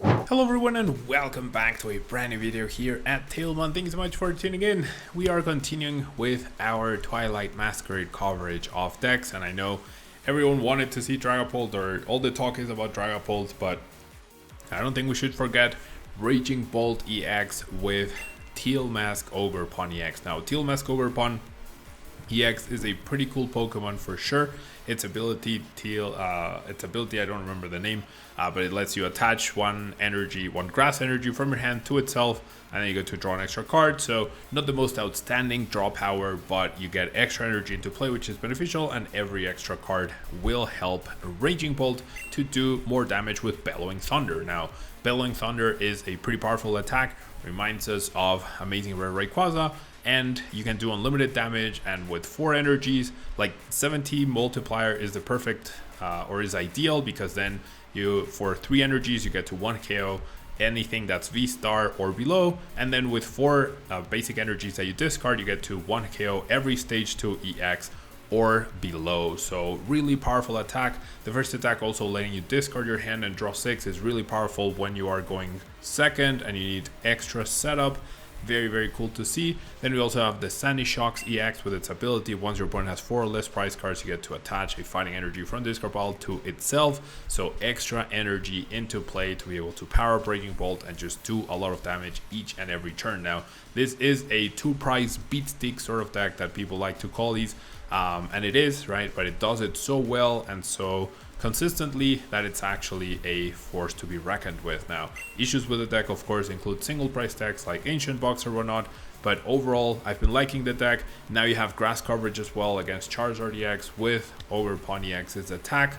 Hello everyone and welcome back to a brand new video here at tablemon. Thank you so much for tuning in. We are continuing with our Twilight Masquerade coverage of decks, and I know everyone wanted to see Dragapult, or all the talk is about Dragapult, but I don't think we should forget Raging Bolt EX with Teal Mask Ogerpon EX. Now Teal Mask Ogerpon EX is a pretty cool Pokemon for sure. Its ability, I don't remember the name, but it lets you attach one grass energy from your hand to itself, and then you get to draw an extra card. So not the most outstanding draw power, but you get extra energy into play, which is beneficial, and every extra card will help Raging Bolt to do more damage with Bellowing Thunder. Now, Bellowing Thunder is a pretty powerful attack, reminds us of Amazing Rare Rayquaza, and you can do unlimited damage, and with 4 energies, like 70 multiplier is the perfect or is ideal, because then for 3 energies you get to 1 KO anything that's V star or below, and then with 4 basic energies that you discard, you get to 1 KO every stage 2 EX or below. So really powerful attack. The first attack also letting you discard your hand and draw 6 is really powerful when you are going second and you need extra setup. Very, very cool to see. Then we also have the Sandy Shocks EX with its ability. Once your opponent has 4 or less prize cards, you get to attach a Fighting Energy from discard pile to itself. So extra energy into play to be able to power Breaking Bolt and just do a lot of damage each and every turn. Now, this is a 2-prize beat stick sort of deck that people like to call these. And it is, right? But it does it so well and so consistently that it's actually a force to be reckoned with. Now, issues with the deck of course include single price decks like Ancient Box or whatnot, but overall I've been liking the deck. Now you have grass coverage as well against Charizard EX with Ogerpon EX's attack,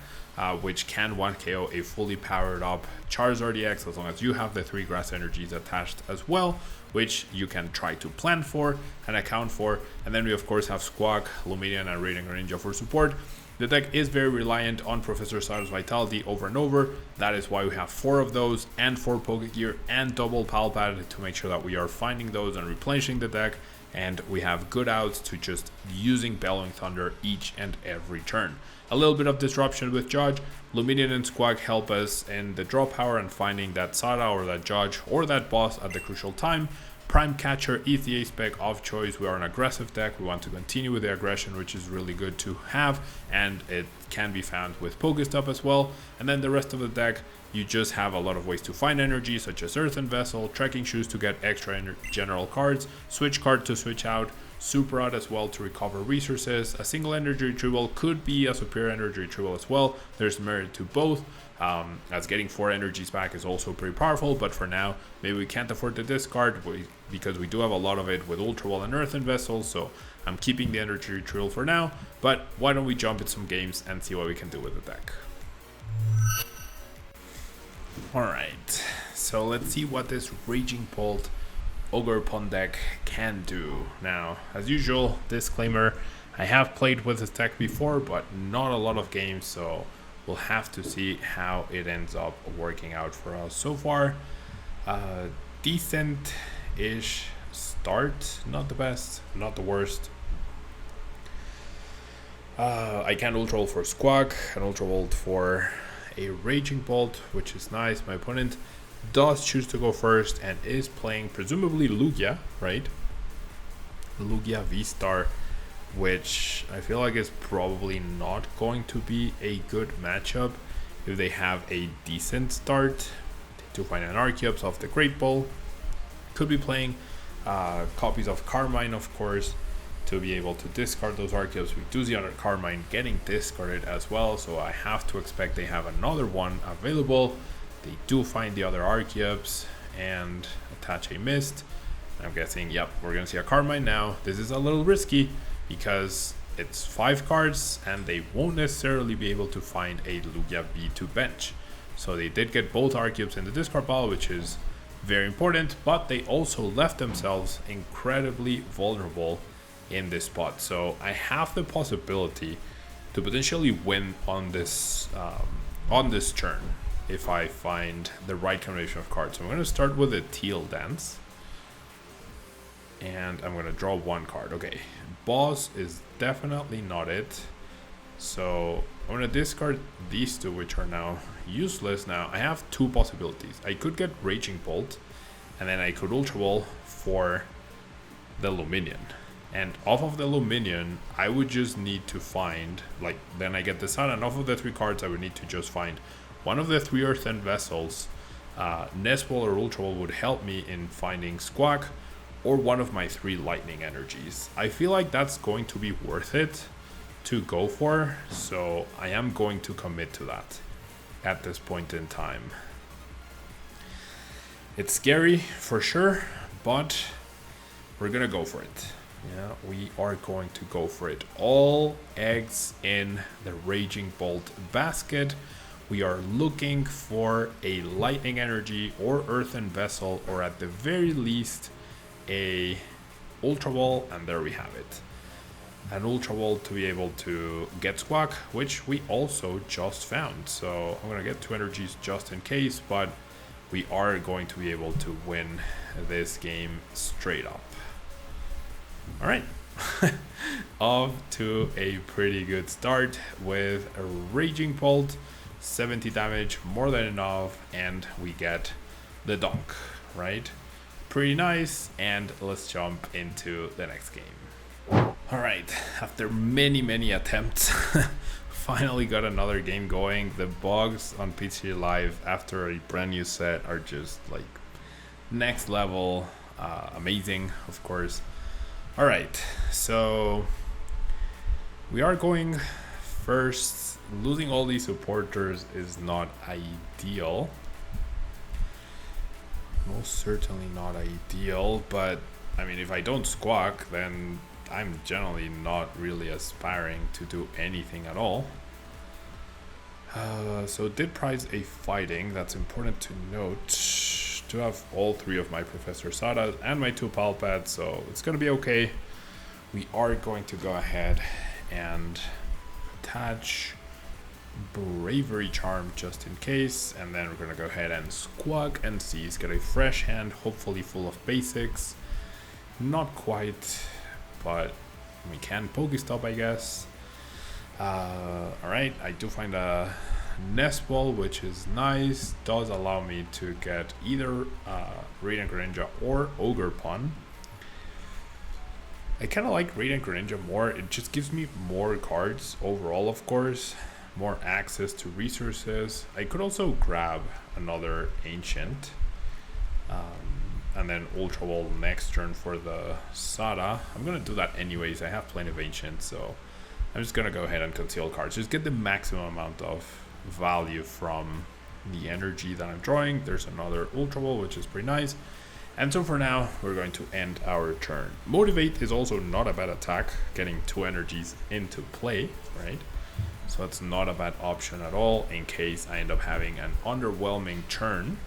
which can 1 KO a fully powered up Charizard EX as long as you have the 3 grass energies attached as well, which you can try to plan for and account for. And then we of course have Squawk, Lumineon, and Radiant Greninja for support. The deck is very reliant on Professor Sada's Vitality over and over. That is why we have 4 of those and 4 Pokégear and double Pal Pad to make sure that we are finding those and replenishing the deck. And we have good outs to just using Bellowing Thunder each and every turn. A little bit of disruption with Judge. Lumineon and Squawk help us in the draw power and finding that Sada or that Judge or that boss at the crucial time. Prime Catcher is the spec of choice. We are an aggressive deck. We want to continue with the aggression, which is really good to have, and it can be found with PokéStop as well. And then the rest of the deck, you just have a lot of ways to find energy, such as Earthen Vessel, Trekking Shoes to get extra general cards, Switch Cart to switch out, Super Out as well to recover resources. A single Energy Retrieval could be a superior Energy Retrieval as well. There's merit to both. As getting 4 energies back is also pretty powerful, but for now maybe we can't afford the discard because we do have a lot of it with Ultra Ball and Earthen Vessel, so I'm keeping the Energy Retrieval for now. But why don't we jump in some games and see what we can do with the deck. Alright, so let's see what this Raging Bolt Ogerpon deck can do. Now, as usual, disclaimer, I have played with this deck before, but not a lot of games, so we'll have to see how it ends up working out for us. So far, decent-ish start. Not the best, not the worst. I can Ultra Bolt for Squawk, and Ultra Bolt for a Raging Bolt, which is nice. My opponent does choose to go first and is playing presumably Lugia, right? Lugia V-Star, which I feel like is probably not going to be a good matchup if they have a decent start. To find an Archeops off the Great Ball, could be playing copies of Carmine, of course, to be able to discard those Archeops. We do see other Carmine getting discarded as well, so I have to expect they have another one available. They do find the other Archeops and attach a Mist. I'm guessing, yep, we're gonna see a Carmine now. This is a little risky because it's 5 cards and they won't necessarily be able to find a Lugia V to bench. So they did get both Archeops in the discard pile, which is very important, but they also left themselves incredibly vulnerable in this spot. So I have the possibility to potentially win on this turn if I find the right combination of cards. So I'm going to start with a Teal Dance, and I'm going to draw 1 card. Okay, Boss is definitely not it. So I'm gonna discard these two, which are now useless. Now I have two possibilities. I could get Raging Bolt, and then I could Ultra Ball for the Lumineon. And off of the Lumineon, I would just need to find, like, then I get the Sada, and off of the 3 cards, I would need to just find one of the 3 Earthen Vessels. Nest Ball or Ultra Ball would help me in finding Squawk, or one of my 3 Lightning Energies. I feel like that's going to be worth it to go for, so I am going to commit to that at this point in time. It's scary for sure, but we're gonna go for it. Yeah, we are going to go for it. All eggs in the Raging Bolt basket. We are looking for a Lightning Energy or Earthen Vessel, or at the very least a Ultra Ball, and there we have it. An Ultra Ball to be able to get Squawk, which we also just found. So I'm gonna get 2 energies just in case, but we are going to be able to win this game straight up. All right, off to a pretty good start with a Raging Bolt, 70 damage, more than enough, and we get the dunk, right? Pretty nice, and let's jump into the next game. All right, after many attempts, finally got another game going. The bugs on PCG Live after a brand new set are just like next level, amazing, of course. All right, so we are going first. Losing all these supporters is not ideal. Most certainly not ideal, but I mean, if I don't Squawk, then I'm generally not really aspiring to do anything at all. So it did prize a fighting, that's important to note. To have all 3 of my Professor Sada and my 2 Pal Pads, so it's gonna be okay. We are going to go ahead and attach Bravery Charm just in case, and then we're gonna go ahead and Squawk and see. He's got a fresh hand, hopefully full of basics. Not quite, but we can PokéStop, I guess. Alright, I do find a Nest Ball, which is nice. Does allow me to get either Radiant Greninja or Ogerpon. I kind of like Radiant Greninja more. It just gives me more cards overall, of course. More access to resources. I could also grab another Ancient. And then Ultra Ball next turn for the Sada. I'm going to do that anyways. I have plenty of Ancients, so I'm just going to go ahead and conceal cards. Just get the maximum amount of value from the energy that I'm drawing. There's another Ultra Ball, which is pretty nice. And so for now, we're going to end our turn. Motivate is also not a bad attack, getting 2 energies into play, right? So that's not a bad option at all in case I end up having an underwhelming turn.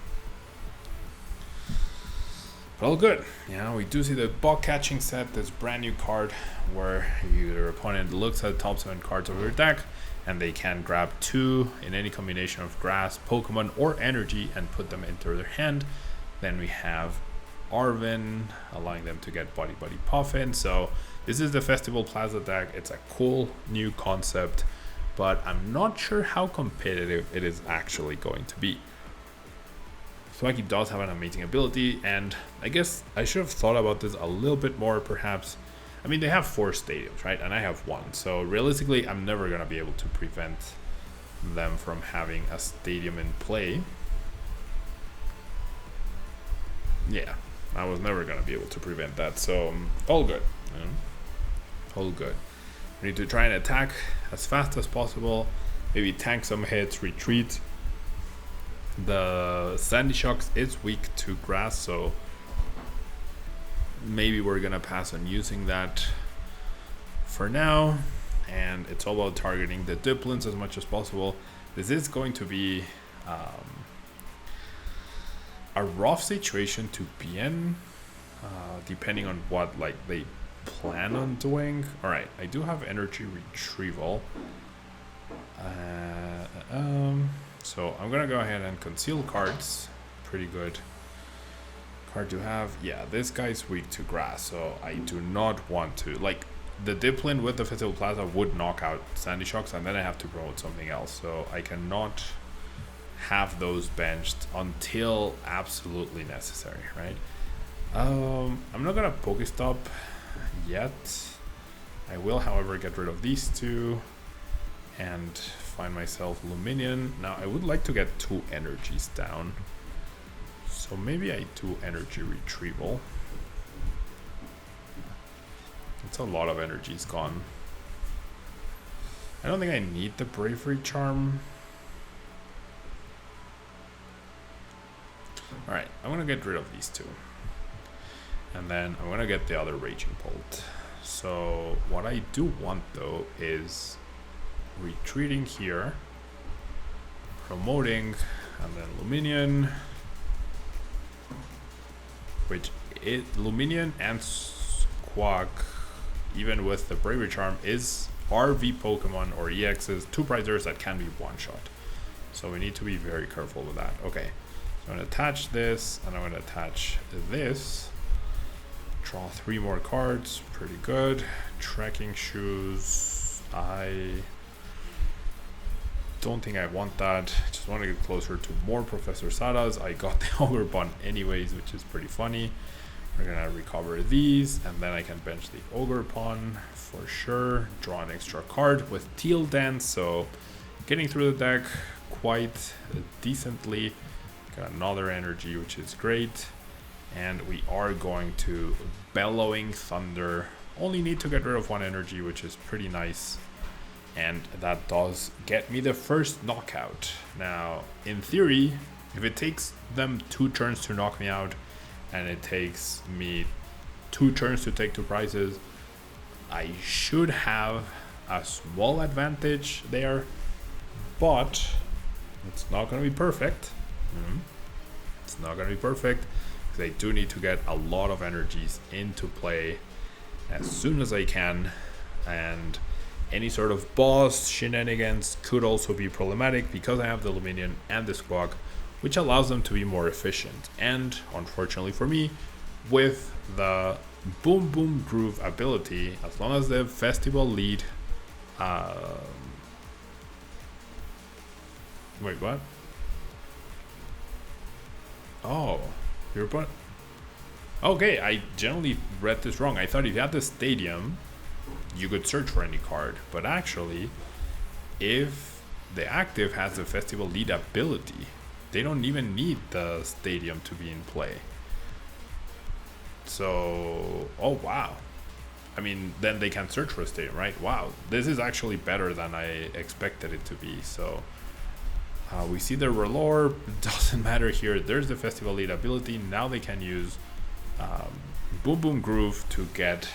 But all good. Yeah, we do see the bug catching set, this brand new card where your opponent looks at the top 7 cards of your deck and they can grab 2 in any combination of grass, Pokemon, or energy and put them into their hand. Then we have Arven, allowing them to get Body Puffin. So this is the Festival Plaza deck. It's a cool new concept, but I'm not sure how competitive it is actually going to be. Swaggy does have an amazing ability, and I guess I should have thought about this a little bit more perhaps. I mean, they have 4 stadiums, right? And I have 1. So realistically, I'm never going to be able to prevent them from having a stadium in play. Yeah, I was never going to be able to prevent that. So all good. You know? All good. We need to try and attack as fast as possible. Maybe tank some hits, retreat. The Sandy Shocks is weak to grass, so maybe we're gonna pass on using that for now, and it's all about targeting the Diplins as much as possible. This is going to be a rough situation to be in, depending on what like they plan on doing. All right, I do have Energy Retrieval. So I'm gonna go ahead and conceal cards. Pretty good card to have. Yeah, this guy's weak to grass, so I do not want to, like, the Dipplin with the Festival Plaza would knock out Sandy Shocks, and then I have to promote something else. So I cannot have those benched until absolutely necessary, right? I'm not gonna PokéStop yet. I will, however, get rid of these two and find myself Lumineon. Now I would like to get 2 energies down, so maybe I do Energy Retrieval. It's a lot of energies gone. I don't think I need the Bravery Charm. Alright, I'm gonna get rid of these 2. And then I'm gonna get the other Raging Bolt. So what I do want though is retreating here, promoting, and then Lumineon, which is Lumineon and Squawk, even with the Bravery Charm, is RV Pokemon or EXs, 2 prizers that can be one-shot. So we need to be very careful with that. Okay, so I'm gonna attach this, and I'm gonna attach this. Draw 3 more cards, pretty good. Trekking Shoes, I don't think I want that. Just want to get closer to more Professor Sadas. I got the Ogerpon anyways, which is pretty funny. We're gonna recover these, and then I can bench the Ogerpon for sure. Draw an extra card with Teal Dance, so getting through the deck quite decently. Got another energy, which is great. And we are going to Bellowing Thunder. Only need to get rid of 1 energy, which is pretty nice. And that does get me the first knockout. Now, in theory, if it takes them 2 turns to knock me out, and it takes me 2 turns to take 2 prizes, I should have a small advantage there. But it's not going to be perfect. It's not going to be perfect. They do need to get a lot of energies into play as soon as I can, and any sort of boss shenanigans could also be problematic because I have the Lumineon and the Squawk, which allows them to be more efficient. And unfortunately for me, with the Boom Boom Groove ability, as long as the festival lead wait, what? Oh, your butt. Okay, I generally read this wrong. I thought if you had the stadium, you could search for any card. But actually, if the active has the festival lead ability, they don't even need the stadium to be in play. So, oh wow. I mean, then they can search for a stadium, right? Wow, this is actually better than I expected it to be. So we see the Relore, doesn't matter here. There's the festival lead ability. Now they can use Boom Boom Groove to get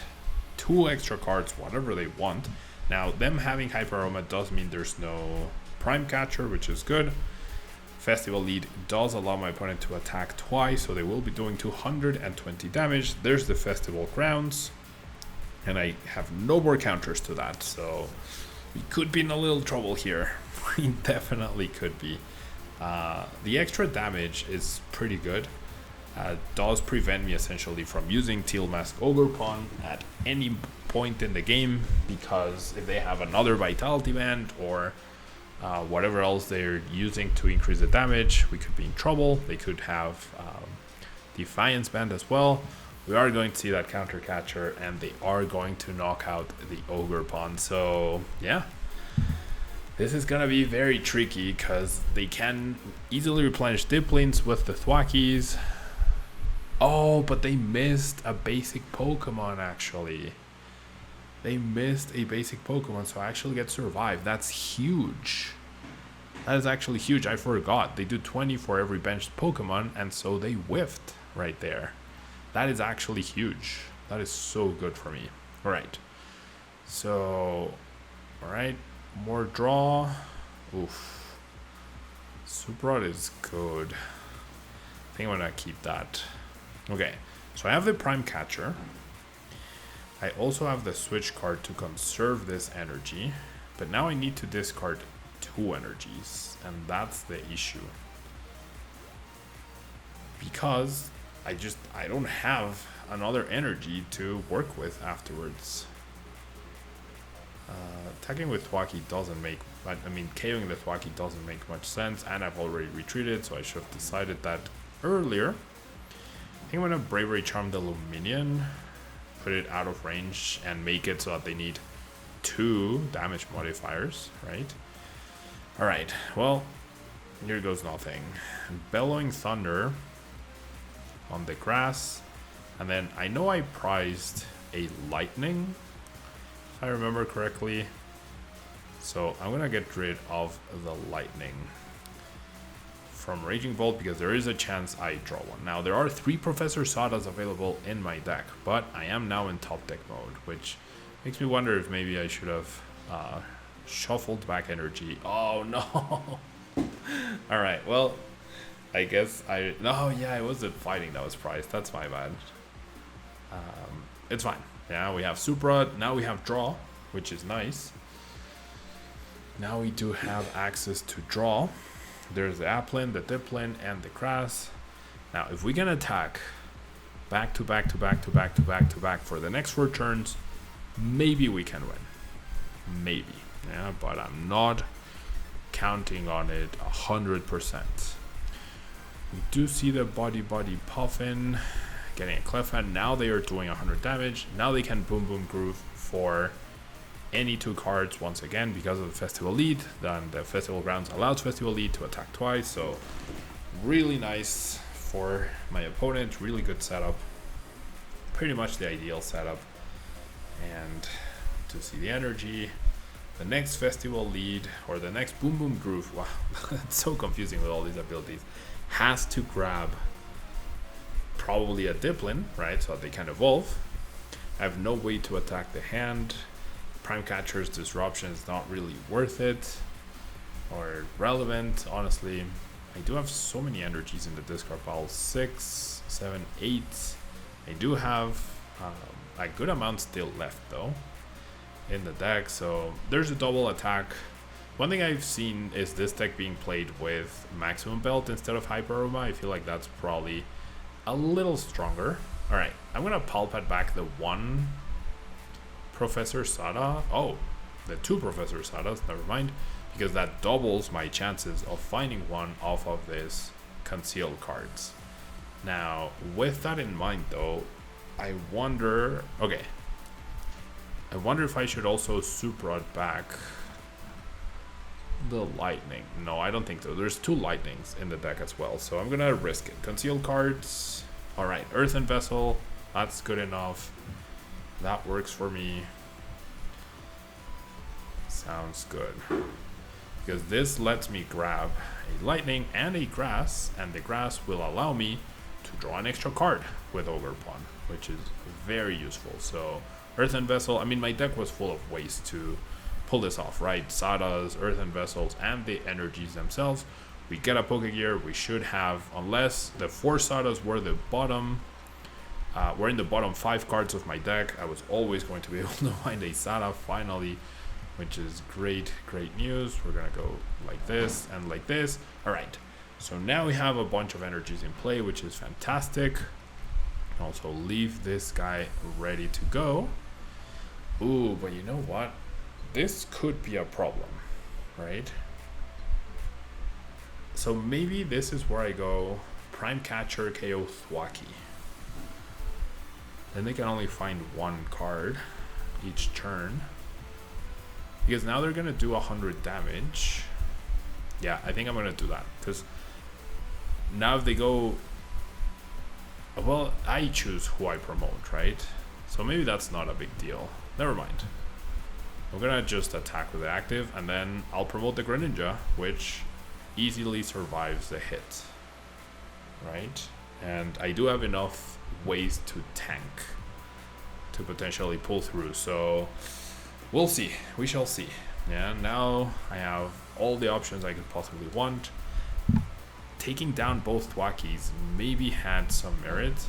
2 extra cards, whatever they want. Now, them having Hyper Aroma does mean there's no Prime Catcher, which is good. Festival lead does allow my opponent to attack twice, so they will be doing 220 damage. There's the Festival Grounds, and I have no more counters to that, so we could be in a little trouble here. We definitely could be. The extra damage is pretty good. Does prevent me essentially from using Teal Mask Ogerpon at any point in the game, because if they have another Vitality Band or whatever else they're using to increase the damage, we could be in trouble. They could have Defiance Band as well. We are going to see that counter catcher, and they are going to knock out the Ogerpon. So yeah, this is gonna be very tricky because they can easily replenish Dipplins with the Thwackies. Oh, but they missed a basic Pokemon actually. They missed a basic Pokemon, so I actually get Survive. That's huge. That is actually huge. I forgot. They do 20 for every benched Pokemon, and so they whiffed right there. That is actually huge. That is so good for me. Alright. So, alright. More draw. Oof. Superrod is good. I think I'm gonna keep that. Okay. So I have the Prime Catcher. I also have the Switch Card to conserve this energy. But now I need to discard 2 energies. And that's the issue. Because I don't have another energy to work with afterwards. Attacking with Thwackey doesn't make, I mean, KOing the Thwackey doesn't make much sense, and I've already retreated, so I should have decided that earlier. I think I'm gonna Bravery Charm the Lumineon, put it out of range, and make it so that they need 2 damage modifiers, right? Alright, well, here goes nothing. Bellowing Thunder on the grass, and then I know I prized a Lightning, if I remember correctly. So I'm gonna get rid of the Lightning from Raging Bolt because there is a chance I draw one. Now there are 3 Professor Sadas available in my deck, but I am now in top deck mode, which makes me wonder if maybe I should have shuffled back energy. Oh no! Alright, well, I guess no, yeah, it was the fighting that was prized. That's my bad. It's fine. Yeah, we have Supra, now we have draw, which is nice. Now we do have access to draw. There's the Applin, the Diplin, and the Grass. Now, if we can attack back to back to back to back to back to back for the next 4 turns, maybe we can win. Maybe. Yeah, but I'm not counting on it 100%. We do see the body puffin, getting a Clefhand. Now they are doing 100 damage. Now they can Boom Boom Groove for any 2 cards once again because of the Festival Lead. Then the Festival Grounds allows Festival Lead to attack twice, so really nice for my opponent. Really good setup, pretty much the ideal setup. And to see the energy, the next Festival Lead or the next Boom Boom Groove, wow, it's so confusing with all these abilities, has to grab probably a Diplin, right, so that they can evolve. I have no way to attack the hand. Prime Catcher's Disruption is not really worth it or relevant, honestly. I do have so many energies in the discard pile, 6, 7, 8. I do have a good amount still left though in the deck, so there's a double attack. One thing I've seen is this deck being played with Maximum Belt instead of Hyper Aroma. I feel like that's probably a little stronger. Alright, I'm gonna Pal Pad back the 1 Professor Sada. Oh, the 2 Professor Sadas, never mind, because that doubles my chances of finding one off of this concealed cards. Now, with that in mind though, I wonder if I should also Supra back the Lightning. No, I don't think so. There's 2 Lightnings in the deck as well, so I'm gonna risk it. Concealed cards. Alright, Earthen Vessel, that's good enough. That works for me. Sounds good. Because this lets me grab a Lightning and a Grass, and the Grass will allow me to draw an extra card with Ogerpon, which is very useful. So Earthen Vessel, I mean, my deck was full of ways to pull this off, right? Sadas, Earthen Vessels, and the energies themselves. We get a Pokégear, we should have, unless the 4 Sadas were the bottom, were in the bottom 5 cards of my deck, I was always going to be able to find a Sada finally, which is great news. We're gonna go like this and like this. Alright, so now we have a bunch of energies in play, which is fantastic. Also leave this guy ready to go. Ooh, but you know what? This could be a problem, right? So maybe this is where I go Prime Catcher KO Thwackey. Then they can only find 1 card each turn. Because now they're gonna do 100 damage. Yeah, I think I'm gonna do that. Because now if they go, well, I choose who I promote, right? So maybe that's not a big deal. Never mind. I'm gonna just attack with the active, and then I'll promote the Greninja, which easily survives the hit, right? And I do have enough ways to tank to potentially pull through, so we'll see. We shall see. Yeah, now I have all the options I could possibly want. Taking down both Thwackeys maybe had some merit.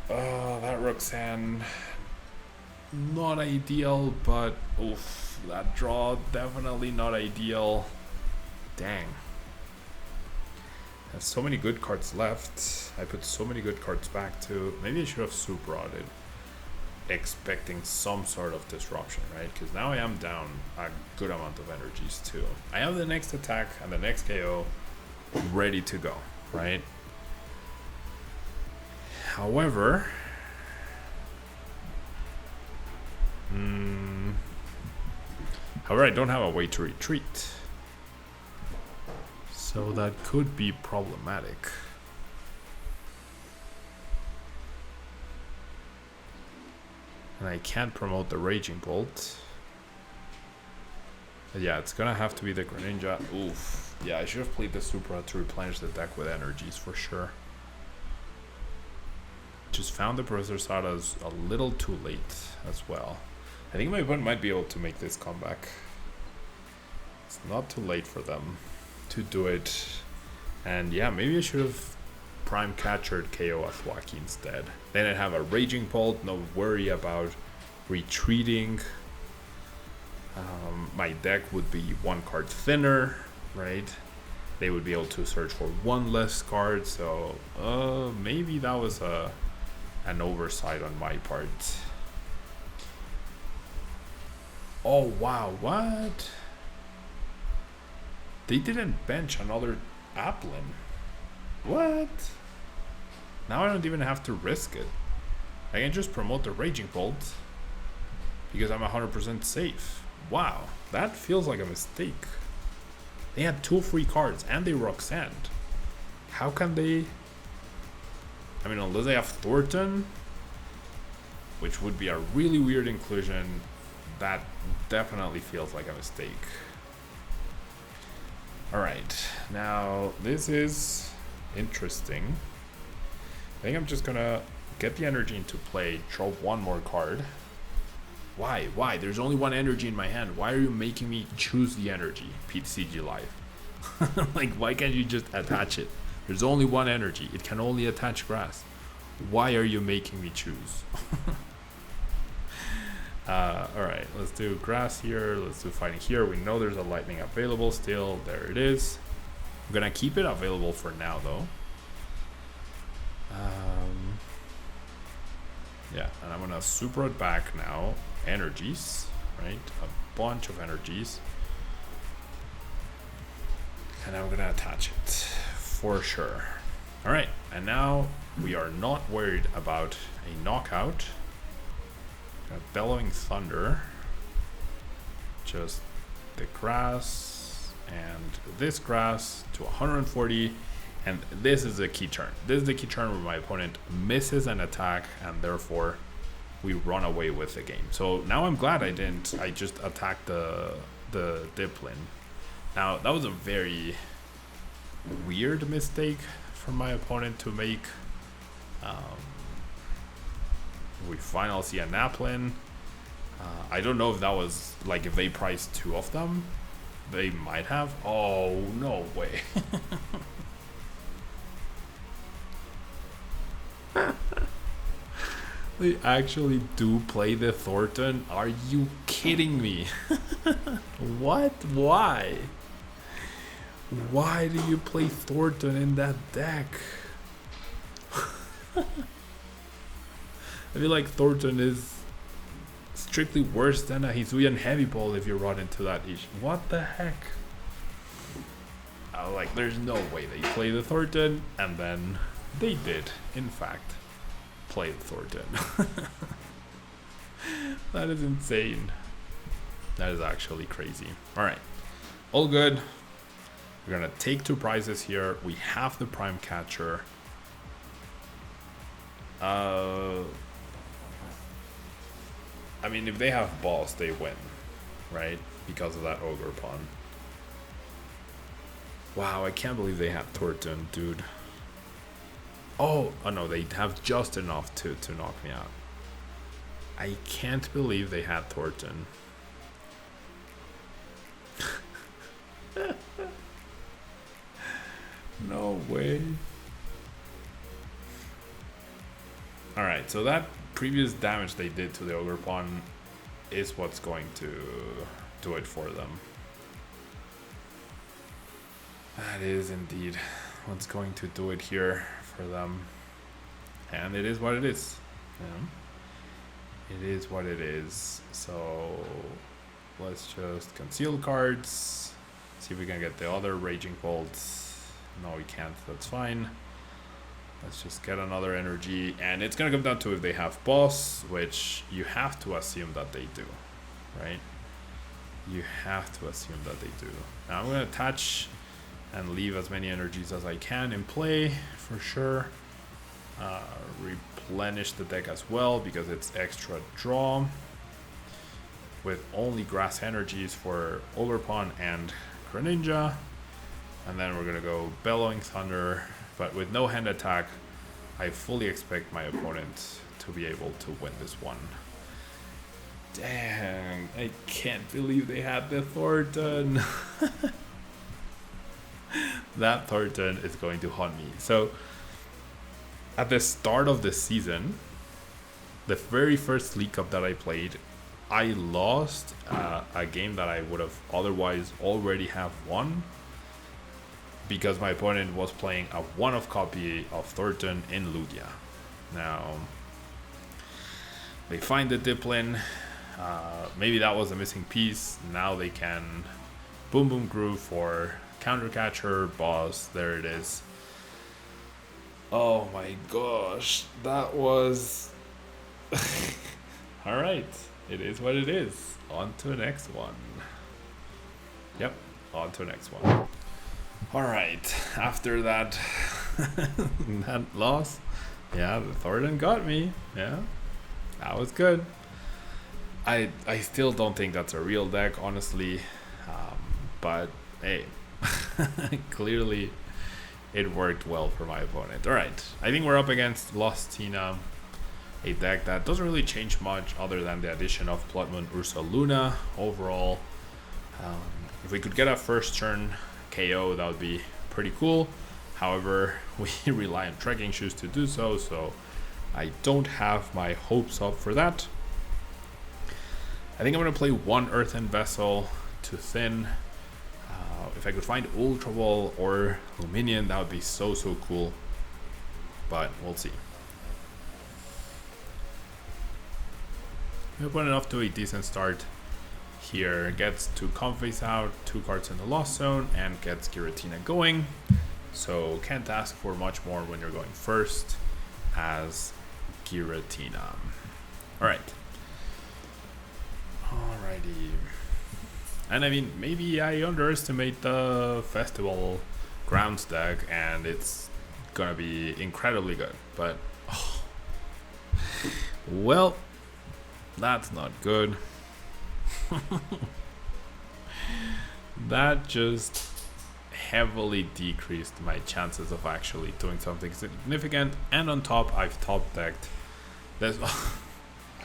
That Roxanne, not ideal, but oof, that draw definitely not ideal. Dang. I have so many good cards left. I put so many good cards back too. Maybe I should have Supra'd it. expecting some sort of disruption, right? Because now I am down a good amount of energies too. I have the next attack and the next KO ready to go, right? However, I don't have a way to retreat, so that could be problematic. And I can't promote the Raging Bolt. But yeah, it's gonna have to be the Greninja. Oof. Yeah, I should have played the Supra to replenish the deck with energies for sure. Just found the Professor Sada's a little too late as well. I think my opponent might be able to make this comeback. It's not too late for them to do it. And yeah, maybe I should have Prime Catcher KO a Thwacky instead. Then I'd have a Raging Bolt, no worry about retreating. My deck would be one card thinner, right? They would be able to search for one less card, so maybe that was an oversight on my part. Oh wow, what? They didn't bench another Applin. What? Now I don't even have to risk it. I can just promote the Raging Bolt because I'm 100% safe. Wow, that feels like a mistake. They had 2 free cards and they rock sand. How can they? I mean, unless they have Thornton, which would be a really weird inclusion, that definitely feels like a mistake. Alright, now this is interesting. I think I'm just gonna get the energy into play, draw one more card. Why? Why? There's only one energy in my hand. Why are you making me choose the energy? TCG Live. Like, why can't you just attach it? There's only one energy. It can only attach grass. Why are you making me choose? Alright, let's do grass here. Let's do fighting here. We know there's a lightning available still. There it is. I'm gonna keep it available for now though. Yeah, and I'm gonna super it back now. Energies, right? A bunch of energies. And I'm gonna attach it for sure. Alright, and now we are not worried about a knockout. Bellowing Thunder. Just the grass and this grass to 140. And this is the key turn. This is the key turn where my opponent misses an attack and therefore we run away with the game. So now I'm glad I didn't. I just attacked the Diplin. Now that was a very weird mistake for my opponent to make. We finally see a Naplin. I don't know if that was like if they priced 2 of them. They might have. Oh, no way. They actually do play the Thornton? Are you kidding me? What? Why? Why do you play Thornton in that deck? I feel like Thornton is strictly worse than a Hisuian Heavy Ball if you run into that issue. What the heck? Like, there's no way they play the Thornton, and then they did, in fact, play the Thornton. That is insane. That is actually crazy. Alright, all good. We're gonna take 2 prizes here. We have the Prime Catcher. I mean, if they have balls, they win, right? Because of that Ogerpon. Wow, I can't believe they have Thornton, dude. Oh no, they have just enough to knock me out. I can't believe they had Thornton. No way. Alright, so that previous damage they did to the Ogerpon is what's going to do it for them. That is indeed what's going to do it here for them. And it is what it is. it is what it is. So let's just conceal cards. See if we can get the other Raging Bolts. No, we can't. That's fine. Let's just get another energy, and it's gonna come down to if they have boss, which you have to assume that they do, right? You have to assume that they do. Now I'm gonna attach and leave as many energies as I can in play for sure. Replenish the deck as well because it's extra draw with only grass energies for Ogerpon and Greninja, and then we're gonna go Bellowing Thunder, but with no hand attack. I fully expect my opponent to be able to win this one. Dang, I can't believe they had the Thornton. That Thornton is going to haunt me. So at the start of the season, the very first League Cup that I played, I lost a game that I would have otherwise already have won because my opponent was playing a one-off copy of Thornton in Lugia. Now, they find the Diplin. Maybe that was a missing piece. Now they can Boom Boom Groove for Counter Catcher, Boss. There it is. Oh my gosh, that was... Alright, it is what it is. On to the next one. Yep, on to the next one. Alright, after that that loss, yeah, the Thornton got me. Yeah, that was good. I still don't think that's a real deck, honestly. But hey, clearly it worked well for my opponent. Alright, I think we're up against Lost Tina, a deck that doesn't really change much other than the addition of Blood Moon Ursa Luna overall. If we could get a first turn KO, that would be pretty cool. However, we rely on Trekking Shoes to do so, so I don't have my hopes up for that. I think I'm going to play one Earthen Vessel to thin. If I could find Ultra Ball or Lumineon, that would be so cool. But we'll see. We put it off to a decent start here. Gets 2 Comfeys out, 2 cards in the Lost Zone, and gets Giratina going. So can't ask for much more when you're going first as Giratina. Alright. Alrighty. And I mean, maybe I underestimate the Festival Grounds deck and it's gonna be incredibly good. But, oh, well, that's not good. That just heavily decreased my chances of actually doing something significant. And on top, I've top decked this.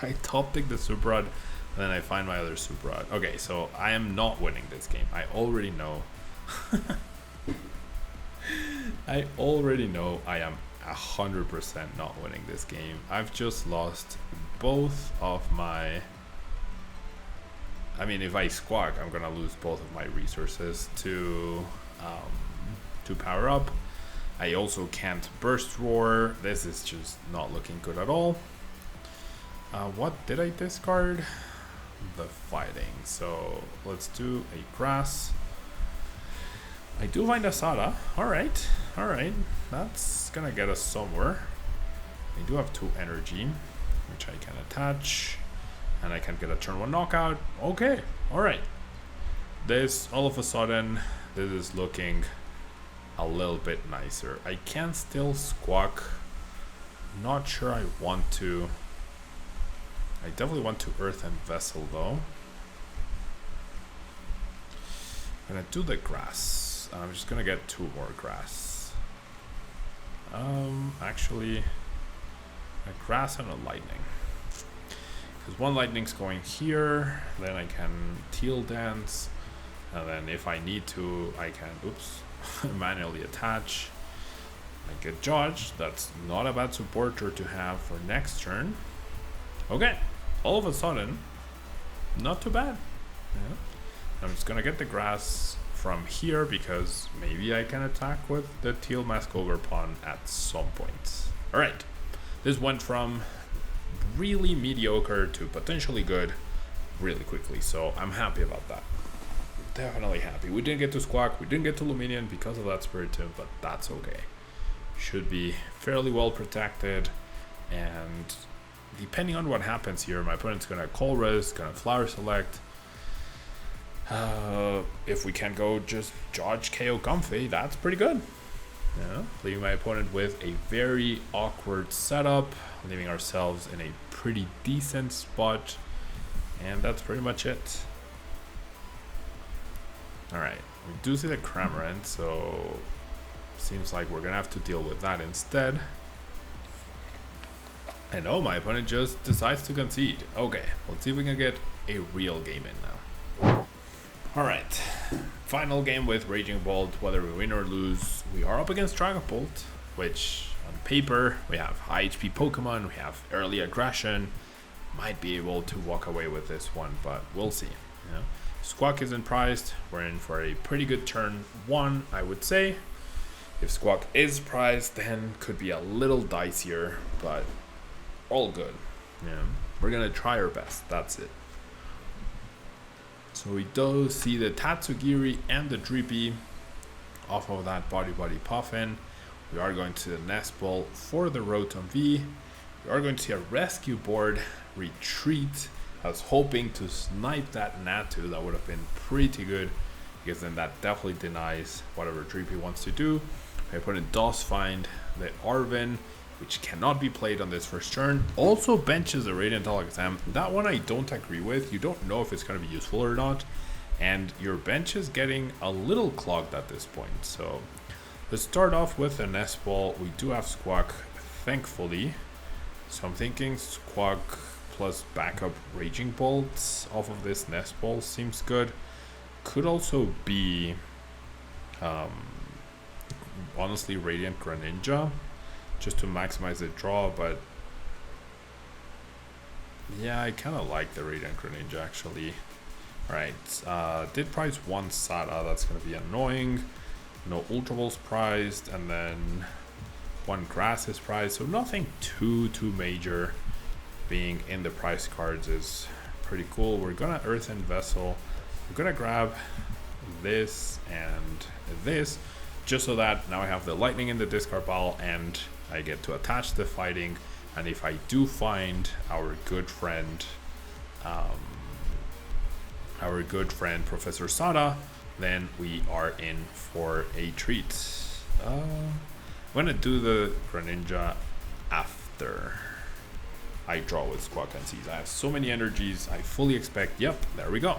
I top decked the Super Rod, and then I find my other Super Rod. Okay, so I am not winning this game. I already know. I already know I am 100% not winning this game. I've just lost both of my... I mean, if I squawk, I'm gonna lose both of my resources to power up. I also can't Burst Roar. This is just not looking good at all. What did I discard? The Fighting. So let's do a Grass. I do find a Sada. Alright, alright. That's gonna get us somewhere. I do have 2 energy, which I can attach. And I can get a turn 1 knockout. Okay, alright. This, all of a sudden, this is looking a little bit nicer. I can still squawk. Not sure I want to. I definitely want to Earthen Vessel though. I'm gonna do the Grass. I'm just gonna get 2 more Grass. Actually, a Grass and a Lightning. Because 1 Lightning's going here, then I can Teal Dance, and then if I need to, I can, oops, manually attach. I get Judge. That's not a bad supporter to have for next turn. Okay, all of a sudden, not too bad. Yeah. I'm just gonna get the Grass from here because maybe I can attack with the Teal Mask Ogerpon at some point. Alright, this went from really mediocre to potentially good really quickly. So I'm happy about that. Definitely happy. We didn't get to Squawk, we didn't get to Lumineon because of that Spiritomb, but that's okay. Should be fairly well protected, and depending on what happens here, my opponent's gonna Call Res, gonna Flower Select. If we can go just Judge KO Comfy, that's pretty good. Yeah, leaving my opponent with a very awkward setup, leaving ourselves in a pretty decent spot, and that's pretty much it. Alright, we do see the Cramorant, so seems like we're gonna have to deal with that instead. And oh, my opponent just decides to concede. Okay, let's see if we can get a real game in now. Alright, final game with Raging Bolt. Whether we win or lose, we are up against Dragapult, which on paper, we have high HP Pokemon, we have early aggression. Might be able to walk away with this one, but we'll see. You know? Squawk isn't prized. We're in for a pretty good turn one, I would say. If Squawk is prized, then could be a little dicier, but all good. Yeah, we're gonna try our best. That's it. So we do see the Tatsugiri and the Drippy off of that Body Puffin. We are going to the Nest Ball for the Rotom V. We are going to see a rescue board retreat. I was hoping to snipe that Natu. That would have been pretty good, because then that definitely denies whatever Drippy wants to do. My opponent does find the Arven, which cannot be played on this first turn. Also benches the Radiant Exam. That one I don't agree with. You don't know if it's going to be useful or not, and your bench is getting a little clogged at this point. So let's start off with a Nest Ball. We do have Squawk, thankfully. So I'm thinking Squawk plus backup Raging Bolts off of this Nest Ball seems good. Could also be honestly Radiant Greninja, just to maximize the draw, but yeah, I kind of like the Radiant Greninja actually. Alright, did prize one Sada, that's going to be annoying. No Ultra Balls prized, and then one Grass is prized, so nothing too major. Being in the prize cards is pretty cool. We're gonna Earthen Vessel. We're gonna grab this and this, just so that now I have the Lightning in the discard pile and I get to attach the Fighting. And if I do find our good friend Professor Sada, then we are in for a treat. I'm gonna do the Greninja after I draw with Squawk and Seize. I have so many energies. I fully expect, yep, there we go.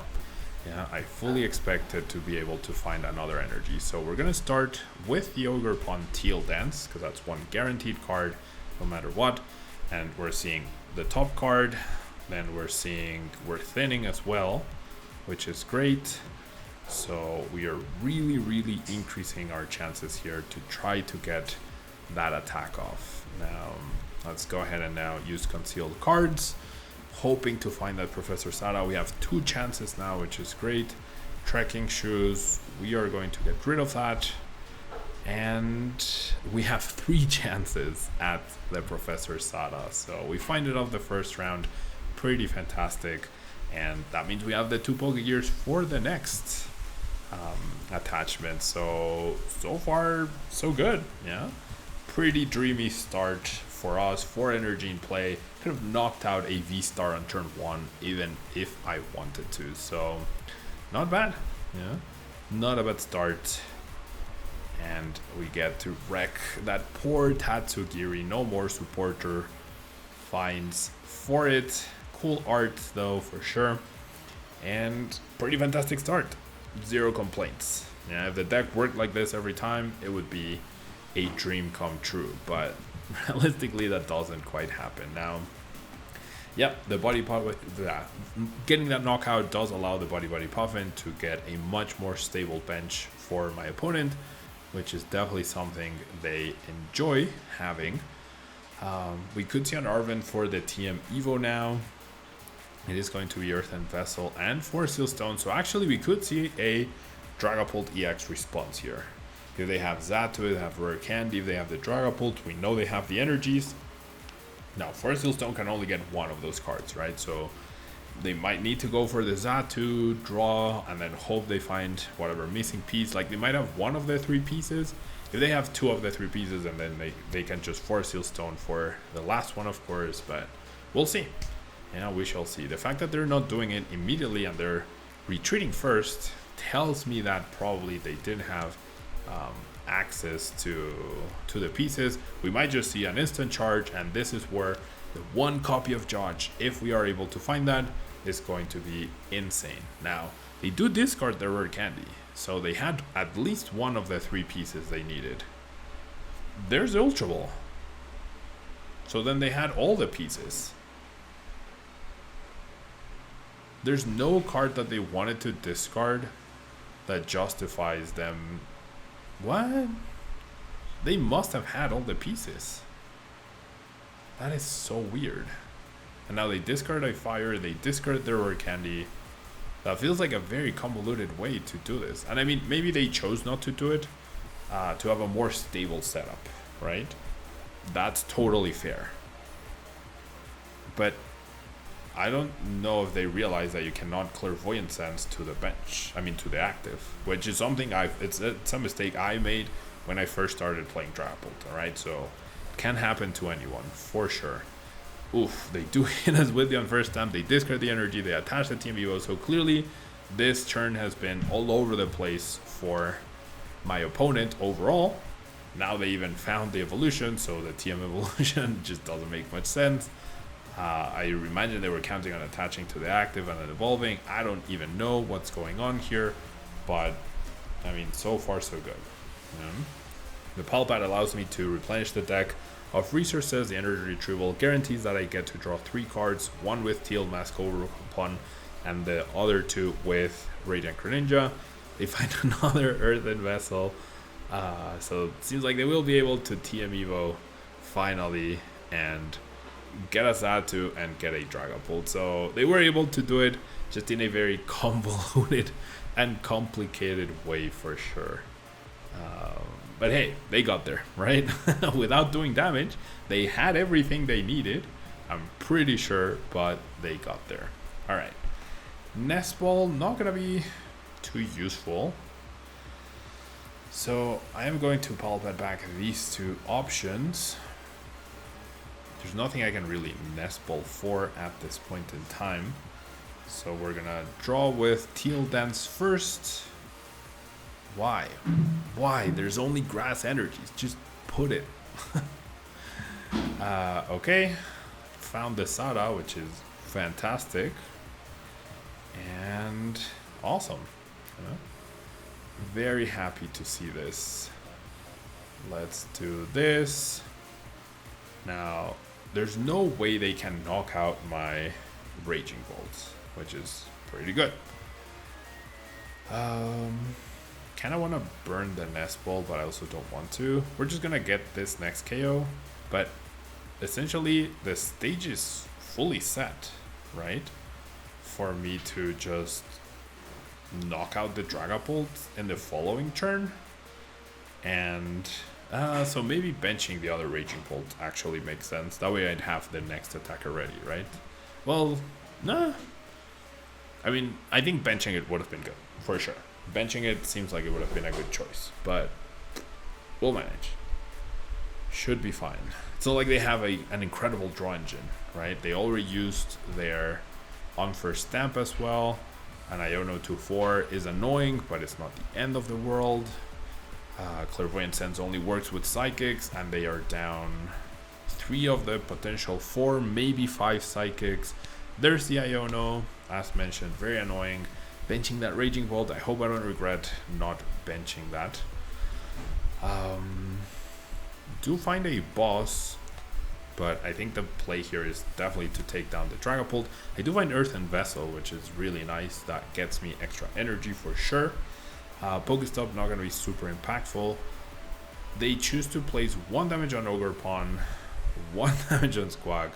Yeah, I fully expected to be able to find another energy. So we're gonna start with the Ogerpon Teal Dance, because that's one guaranteed card no matter what. And we're seeing the top card, then we're thinning as well, which is great. So we are really increasing our chances here to try to get that attack off. Now let's go ahead and now use concealed cards, hoping to find that Professor Sada. We have 2 chances now, which is great. Trekking Shoes, we are going to get rid of that. And we have 3 chances at the Professor Sada. So we find it off the first round, pretty fantastic. And that means we have the 2 Pokégears for the next attachment. So far, so good. Yeah, pretty dreamy start for us. 4 energy in play. Could have knocked out a V-Star on turn 1, even if I wanted to. So not bad. Yeah, not a bad start. And we get to wreck that poor Tatsugiri. No more supporter finds for it. Cool art though, for sure. And pretty fantastic start. 0 complaints. Yeah, if the deck worked like this every time, it would be a dream come true. But realistically, that doesn't quite happen. Now, yep, the Body Puffin, getting that knockout does allow the Body Puffin to get a much more stable bench for my opponent, which is definitely something they enjoy having. We could see an Arven for the TM Evo now. It is going to be Earthen Vessel and 4 Seal Stone. So actually we could see a Dragapult EX response here. If they have Zatu, they have Rare Candy, if they have the Dragapult, we know they have the energies. Now, Forest Hill Stone can only get one of those cards, right? So they might need to go for the Xatu, draw, and then hope they find whatever missing piece. Like, they might have one of the three pieces. If they have two of the three pieces, and then they can just Forest Hill Stone for the last one, of course, but we'll see. Yeah, we shall see. The fact that they're not doing it immediately and they're retreating first tells me that probably they didn't have access to the pieces. We might just see an instant charge, and this is where the one copy of Judge, if we are able to find that, is going to be insane. Now, they do discard their rare candy, so they had at least one of the three pieces they needed. There's Ultra Ball. So then they had all the pieces. There's no card that they wanted to discard that justifies them. What? They must have had all the pieces. That is so weird. And now they discard a fire, they discard their rare candy. That feels like a very convoluted way to do this. And I mean, maybe they chose not to do it to have a more stable setup, right? That's totally fair. But I don't know if they realize that you cannot Clairvoyant Sense to the bench. I mean, to the active, which is something it's a mistake I made when I first started playing Dragapult, alright? So it can happen to anyone, for sure. Oof, they do hit us with the on first time. They discard the energy, they attach the TMVO. So clearly, this turn has been all over the place for my opponent overall. Now they even found the evolution, so the TM evolution just doesn't make much sense. I imagine they were counting on attaching to the active and then evolving. I don't even know what's going on here, but I mean, so far so good. The Pal Pad allows me to replenish the deck of resources. The Energy Retrieval guarantees that I get to draw 3 cards, one with Teal, Mask, Ogerpon, and the other 2 with Radiant Greninja. They find another Earthen Vessel, so it seems like they will be able to TM Evo finally and get a Xatu and get a Dragapult. So they were able to do it, just in a very convoluted and complicated way for sure. But hey, they got there, right? Without doing damage. They had everything they needed, I'm pretty sure, but they got there. Alright. Nest Ball, not gonna be too useful. So I am going to Pal Pad back these 2 options. There's nothing I can really Nest Ball for at this point in time. So we're gonna draw with Teal Dance first. Why? Why? There's only Grass Energies. Just put it. Okay. Found the Sada, which is fantastic. And awesome. Very happy to see this. Let's do this. Now, there's no way they can knock out my Raging Bolts, which is pretty good. Kind of want to burn the Nest Ball, but I also don't want to. We're just gonna get this next KO, but essentially the stage is fully set, right? For me to just knock out the Dragapult in the following turn. And so maybe benching the other Raging Bolt actually makes sense. That way I'd have the next attacker ready, right? Well, nah. I mean, I think benching it would have been good, for sure. Benching it seems like it would have been a good choice, but we'll manage. Should be fine. It's not like they have an incredible draw engine, right? They already used their on first stamp as well. And Iono 2-4 is annoying, but it's not the end of the world. Clairvoyant Sense only works with Psychics, and they are down 3 of the potential 4, maybe 5 Psychics. There's the Iono, as mentioned, very annoying. Benching that Raging Bolt, I hope I don't regret not benching that. Do find a boss, but I think the play here is definitely to take down the Dragapult. I do find Earthen Vessel, which is really nice. That gets me extra energy for sure. PokéStop not going to be super impactful. They choose to place 1 damage on Ogerpon, 1 damage on Squawk,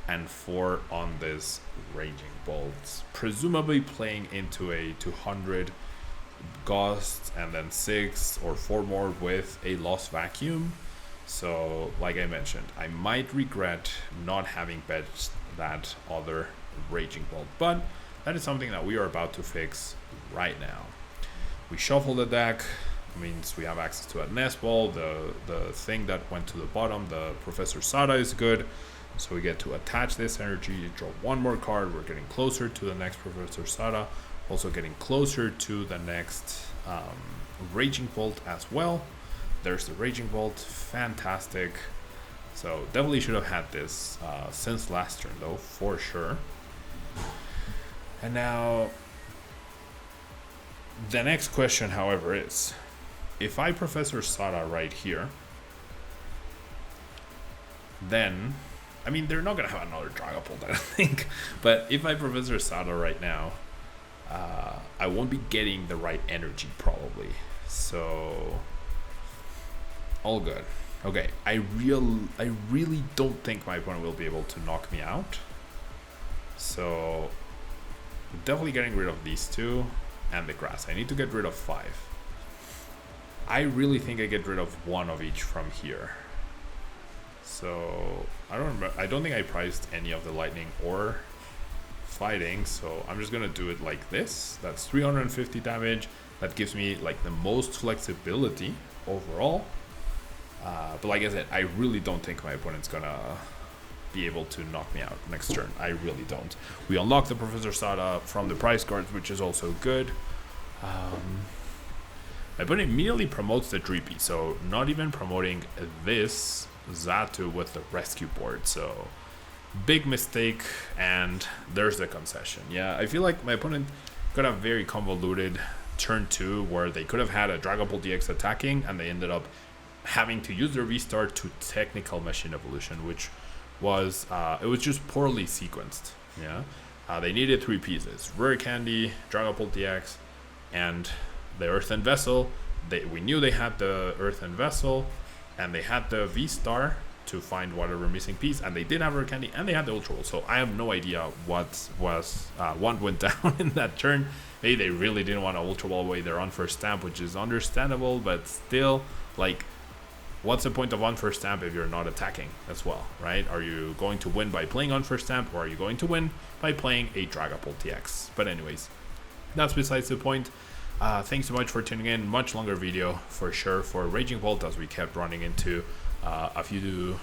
and 4 on this Raging Bolt. Presumably playing into a 200 Ghost and then 6 or 4 more with a Lost Vacuum. So like I mentioned, I might regret not having bet that other Raging Bolt, but that is something that we are about to fix right now. We shuffle the deck, means we have access to a Nest Ball. The thing that went to the bottom, the Professor Sada, is good, so we get to attach this energy, draw one more card. We're getting closer to the next Professor Sada, also getting closer to the next Raging Bolt as well. There's the Raging Bolt, fantastic. So definitely should have had this since last turn though, for sure. And now the next question, however, is if I Professor Sada right here, then I mean they're not gonna have another Dragapult, I don't think. But if I Professor Sada right now, I won't be getting the right energy probably. So all good. Okay, I really don't think my opponent will be able to knock me out. So definitely getting rid of these two and the grass. I need to get rid of 5. I really think I get rid of one of each from here. So I don't think I priced any of the lightning or fighting, so I'm just gonna do it like this. That's 350 damage. That gives me like the most flexibility overall. But like I said, I really don't think my opponent's gonna be able to knock me out next turn. I really don't. We unlock the Professor Sada from the prize cards, which is also good. My opponent immediately promotes the Dreepy, so not even promoting this Xatu with the rescue board. So big mistake, and there's the concession. Yeah, I feel like my opponent got a very convoluted turn 2 where they could have had a Dragapult DX attacking, and they ended up having to use their V-Star to technical Machine Evolution, which was it was just poorly sequenced. Yeah, they needed 3 pieces: Rare Candy, Dragapult DX, and the Earthen Vessel. We knew they had the Earthen Vessel, and they had the V-Star to find whatever missing piece, and they did have Rare Candy, and they had the Ultra Ball. So I have no idea what went down in that turn. Maybe they really didn't want to Ultra Ball away their unfirst stamp, which is understandable, but still, like, what's the point of unfirst stamp if you're not attacking as well, right? Are you going to win by playing unfirst stamp, or are you going to win by playing a Dragapult TX? But anyways, that's besides the point. Thanks so much for tuning in. Much longer video for sure for Raging Bolt, as we kept running into a few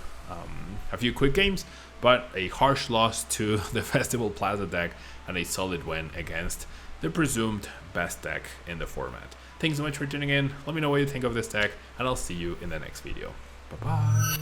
quick games, but a harsh loss to the Festival Plaza deck and a solid win against the presumed best deck in the format. Thanks so much for tuning in. Let me know what you think of this deck, and I'll see you in the next video. Bye bye.